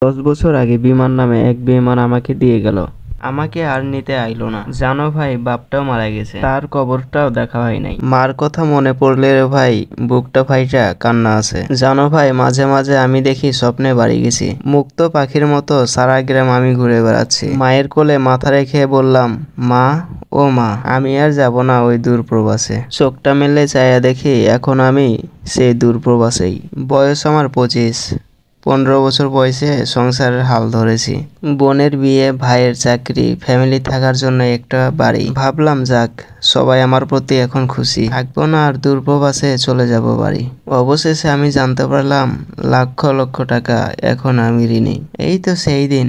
10 বছর আগে বিমান নামে এক বেঈমান আমাকে দিয়ে গেল। আমাকে আর নিতে আইলো না। জানো ভাই, বাপটাও মারা গেছে, তার কবরটাও দেখা হয় নাই। মার কথা মনে পড়লে রে ভাই বুকটা ফাইটা কান্না আছে। জানো ভাই, মাঝে মাঝে আমি দেখি স্বপ্নে বাড়ি গেছি, মুক্ত পাখির মতো সারা গ্রাম আমি ঘুরে বেড়াচ্ছি। মায়ের কোলে মাথা রেখে বললাম, মা ও মা, আমি আর যাব না ওই দূর প্রবাসে। চোখটা মেলে চাইয়া দেখি এখন আমি সেই দূর প্রবাসেই। বয়স আমার 25। 15 বছর বয়সে সংসারের হাল ধরেছি। বোনের বিয়ে, ভাইয়ের চাকরি, ফ্যামিলি থাকার জন্য একটা বাড়ি। ভাবলাম যাক, সবাই আমার প্রতি এখন খুশি, থাকবো না আর দূরপ্রবাসে চলে যাব বাড়ি। অবশেষে আমি জানতে পারলাম লক্ষ লক্ষ টাকা এখন আমি ঋণী। এই তো সেই দিন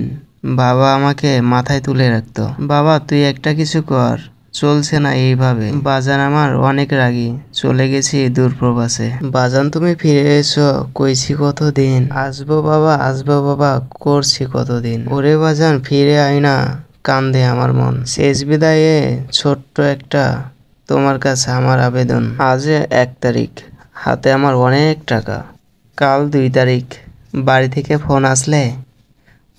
বাবা আমাকে মাথায় তুলে রাখতো, বাবা তুই একটা কিছু কর, চলছে না এইভাবে। বাজান আমার অনেক রাগী, চলে গেছি দূর প্রবাসে। বাজান তুমি ফিরে এসো, কইছি কতদিন, আসবো বাবা আসবো বাবা করছি কতদিন। ওরে বাজান ফিরে আয় না, কান্দে আমার মন। শেষ বিদায়ে ছোট্ট একটা তোমার কাছে আমার আবেদন। আজ 1 তারিখ, হাতে আমার অনেক টাকা। কাল 2 তারিখ, বাড়ি থেকে ফোন আসলে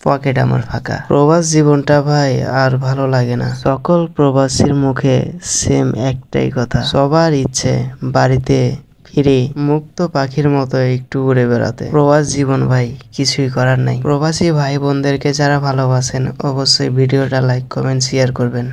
পকেট আমার ফাঁকা। প্রবাস জীবনটা ভাই আর ভালো লাগে না। সকল প্রবাসীর মুখে সেম একটাই কথা, সবার ইচ্ছে বাড়িতে ফিরে মুক্ত পাখির মতো একটু উড়ে বেড়াতে। প্রবাস জীবন ভাই, কিছুই করার নাই। প্রবাসী ভাই বোনদেরকে যারা ভালোবাসেন অবশ্যই ভিডিওটা লাইক, কমেন্ট, শেয়ার করবেন।